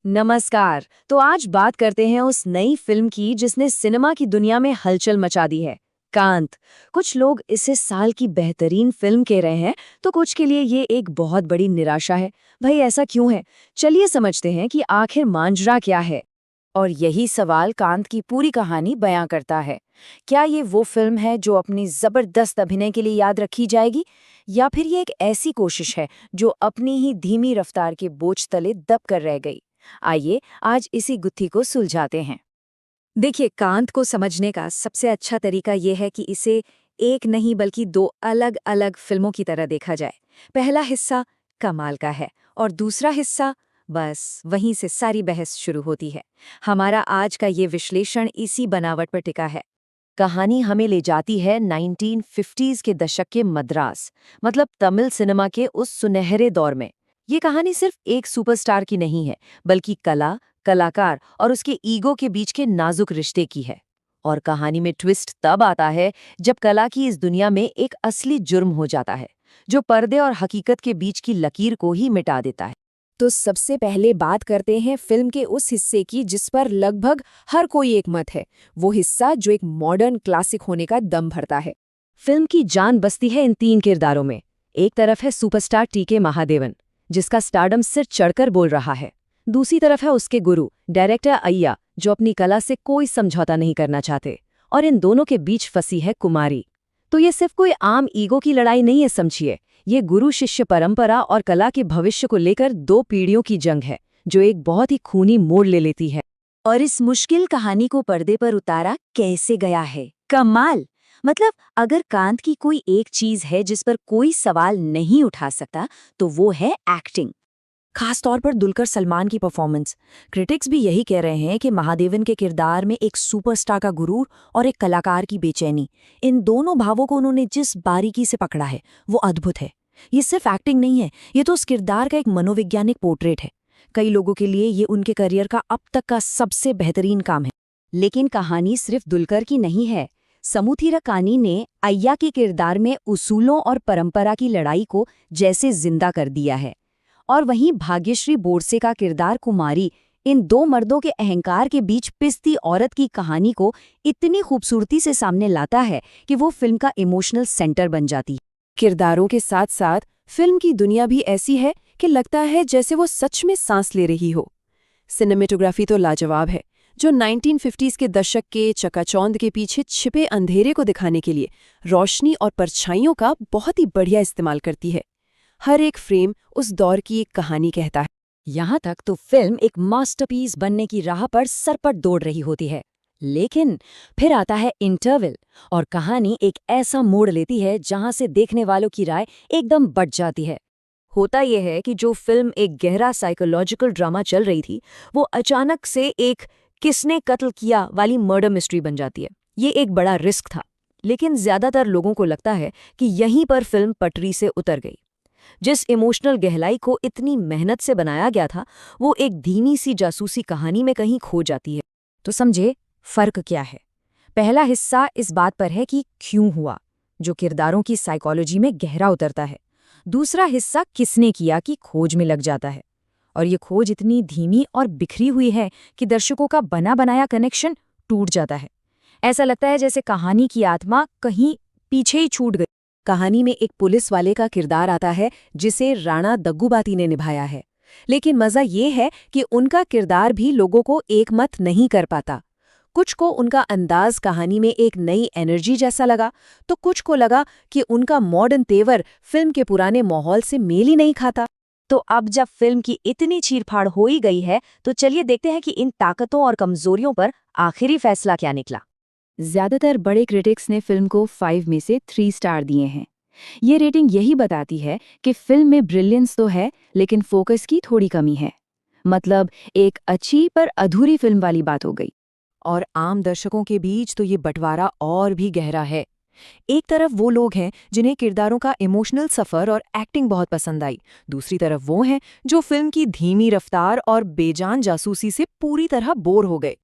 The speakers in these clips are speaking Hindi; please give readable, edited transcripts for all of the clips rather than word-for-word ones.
नमस्कार। तो आज बात करते हैं उस नई फिल्म की जिसने सिनेमा की दुनिया में हलचल मचा दी है, कांत। कुछ लोग इसे साल की बेहतरीन फिल्म कह रहे हैं, तो कुछ के लिए ये एक बहुत बड़ी निराशा है। भाई ऐसा क्यों है? चलिए समझते हैं कि आखिर मांजरा क्या है। और यही सवाल कांत की पूरी कहानी बयां करता है। क्या ये वो फिल्म है जो अपनी जबरदस्त अभिनय के लिए याद रखी जाएगी, या फिर ये एक ऐसी कोशिश है जो अपनी ही धीमी रफ्तार के बोझ तले दब कर रह गई? आइए आज इसी गुत्थी को सुलझाते हैं। देखिए, कांत को समझने का सबसे अच्छा तरीका ये है कि इसे एक नहीं बल्कि दो अलग अलग फिल्मों की तरह देखा जाए। पहला हिस्सा कमाल का है और दूसरा हिस्सा, बस वहीं से सारी बहस शुरू होती है। हमारा आज का ये विश्लेषण इसी बनावट पर टिका है। कहानी हमें ले जाती है 1950s के दशक के मद्रास, मतलब तमिल सिनेमा के उस सुनहरे दौर में। ये कहानी सिर्फ एक सुपरस्टार की नहीं है, बल्कि कला, कलाकार और उसके ईगो के बीच के नाजुक रिश्ते की है। और कहानी में ट्विस्ट तब आता है जब कला की इस दुनिया में एक असली जुर्म हो जाता है, जो पर्दे और हकीकत के बीच की लकीर को ही मिटा देता है। तो सबसे पहले बात करते हैं फिल्म के उस हिस्से की जिस पर लगभग हर कोई एक मत है। वो हिस्सा जो एक मॉडर्न क्लासिक होने का दम भरता है। फिल्म की जान बसती है इन तीन किरदारों में। एक तरफ है सुपरस्टार टीके महादेवन, जिसका स्टारडम सिर चढ़कर बोल रहा है। दूसरी तरफ है उसके गुरु डायरेक्टर अय्या, जो अपनी कला से कोई समझौता नहीं करना चाहते। और इन दोनों के बीच फंसी है कुमारी। तो ये सिर्फ कोई आम ईगो की लड़ाई नहीं है, समझिए। ये गुरु शिष्य परंपरा और कला के भविष्य को लेकर दो पीढ़ियों की जंग है, जो एक बहुत ही खूनी मोड़ ले लेती है। और इस मुश्किल कहानी को पर्दे पर उतारा कैसे गया है, कमाल। मतलब अगर कांत की कोई एक चीज है जिस पर कोई सवाल नहीं उठा सकता, तो वो है एक्टिंग। खास तौर पर दुलकर सलमान की परफॉर्मेंस। क्रिटिक्स भी यही कह रहे हैं कि महादेवन के किरदार में एक सुपरस्टार का गुरूर और एक कलाकार की बेचैनी, इन दोनों भावों को उन्होंने जिस बारीकी से पकड़ा है वो अद्भुत है। ये सिर्फ एक्टिंग नहीं है, ये तो उस किरदार का एक मनोवैज्ञानिक पोर्ट्रेट है। कई लोगों के लिए ये उनके करियर का अब तक का सबसे बेहतरीन काम है। लेकिन कहानी सिर्फ दुलकर की नहीं है। समुथिरकानी ने अय्या के किरदार में उसूलों और परंपरा की लड़ाई को जैसे जिंदा कर दिया है। और वहीं भाग्यश्री बोरसे का किरदार कुमारी इन दो मर्दों के अहंकार के बीच पिसती औरत की कहानी को इतनी खूबसूरती से सामने लाता है कि वो फिल्म का इमोशनल सेंटर बन जाती है। किरदारों के साथ साथ फिल्म की दुनिया भी ऐसी है कि लगता है जैसे वो सच में सांस ले रही हो। सिनेमेटोग्राफी तो लाजवाब है, जो 1950s के दशक के चकाचौंध के पीछे छिपे अंधेरे को दिखाने के लिए रोशनी और परछाइयों का बहुत ही बढ़िया इस्तेमाल करती है। हर एक फ्रेम उस दौर की एक कहानी कहता है। यहाँ तक तो फिल्म एक मास्टरपीस बनने की राह पर सरपट दौड़ रही होती है। लेकिन फिर आता है इंटरवल और कहानी एक ऐसा मोड़ लेती है जहां से देखने वालों की राय एकदम बढ़ जाती है। होता यह है कि जो फिल्म एक गहरा साइकोलॉजिकल ड्रामा चल रही थी, वो अचानक से एक किसने कत्ल किया वाली मर्डर मिस्ट्री बन जाती है। ये एक बड़ा रिस्क था, लेकिन ज्यादातर लोगों को लगता है कि यहीं पर फिल्म पटरी से उतर गई। जिस इमोशनल गहराई को इतनी मेहनत से बनाया गया था, वो एक धीमी सी जासूसी कहानी में कहीं खो जाती है। तो समझे फर्क क्या है? पहला हिस्सा इस बात पर है कि क्यों हुआ, जो किरदारों की साइकोलॉजी में गहरा उतरता है। दूसरा हिस्सा किसने किया की खोज में लग जाता है। और ये खोज इतनी धीमी और बिखरी हुई है कि दर्शकों का बना बनाया कनेक्शन टूट जाता है। ऐसा लगता है जैसे कहानी की आत्मा कहीं पीछे ही छूट गई। कहानी में एक पुलिस वाले का किरदार आता है जिसे राणा दग्गुबाती ने निभाया है। लेकिन मजा ये है कि उनका किरदार भी लोगों को एकमत नहीं कर पाता। कुछ को उनका अंदाज कहानी में एक नई एनर्जी जैसा लगा, तो कुछ को लगा कि उनका मॉडर्न तेवर फिल्म के पुराने माहौल से मेल ही नहीं खाता। तो अब जब फिल्म की इतनी चीरफाड़ हो ही गई है, तो चलिए देखते हैं कि इन ताकतों और कमजोरियों पर आखिरी फैसला क्या निकला। ज्यादातर बड़े क्रिटिक्स ने फिल्म को 5 में से 3 स्टार दिए हैं। ये रेटिंग यही बताती है कि फिल्म में ब्रिलियंस तो है, लेकिन फोकस की थोड़ी कमी है। मतलब एक अच्छी पर अधूरी फिल्म वाली बात हो गई। और आम दर्शकों के बीच तो ये बंटवारा और भी गहरा है। एक तरफ वो लोग हैं जिन्हें किरदारों का इमोशनल सफ़र और एक्टिंग बहुत पसंद आई। दूसरी तरफ वो हैं जो फिल्म की धीमी रफ्तार और बेजान जासूसी से पूरी तरह बोर हो गए।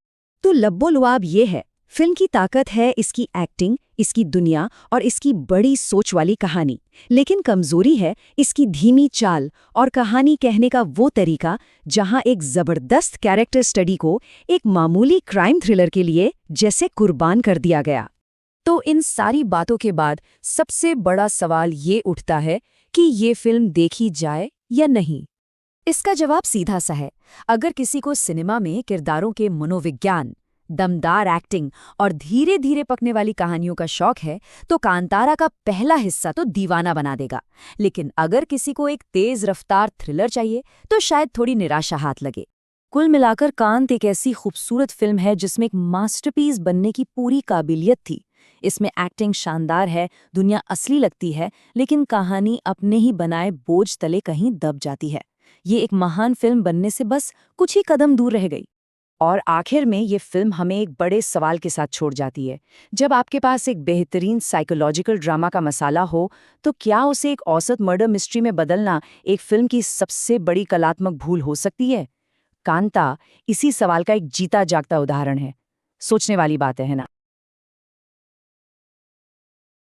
तो लब्बो लुआब ये है, फिल्म की ताकत है इसकी एक्टिंग, इसकी दुनिया और इसकी बड़ी सोच वाली कहानी। लेकिन कमजोरी है इसकी धीमी चाल और कहानी कहने का वो तरीका जहां एक जबरदस्त कैरेक्टर स्टडी को एक मामूली क्राइम थ्रिलर के लिए जैसे कुर्बान कर दिया गया। तो इन सारी बातों के बाद सबसे बड़ा सवाल ये उठता है कि ये फिल्म देखी जाए या नहीं। इसका जवाब सीधा सा है। अगर किसी को सिनेमा में किरदारों के मनोविज्ञान, दमदार एक्टिंग और धीरे धीरे पकने वाली कहानियों का शौक है तो कांतारा का पहला हिस्सा तो दीवाना बना देगा। लेकिन अगर किसी को एक तेज रफ्तार थ्रिलर चाहिए तो शायद थोड़ी निराशा हाथ लगे। कुल मिलाकर कांत एक ऐसी खूबसूरत फिल्म है जिसमें एक मास्टरपीस बनने की पूरी काबिलियत थी। इसमें एक्टिंग शानदार है, दुनिया असली लगती है, लेकिन कहानी अपने ही बनाए बोझ तले कहीं दब जाती है। ये एक महान फिल्म बनने से बस कुछ ही कदम दूर रह गई। और आखिर में ये फिल्म हमें एक बड़े सवाल के साथ छोड़ जाती है। जब आपके पास एक बेहतरीन साइकोलॉजिकल ड्रामा का मसाला हो, तो क्या उसे एक औसत मर्डर मिस्ट्री में बदलना एक फिल्म की सबसे बड़ी कलात्मक भूल हो सकती है? कांता इसी सवाल का एक जीता जागता उदाहरण है। सोचने वाली बात है ना?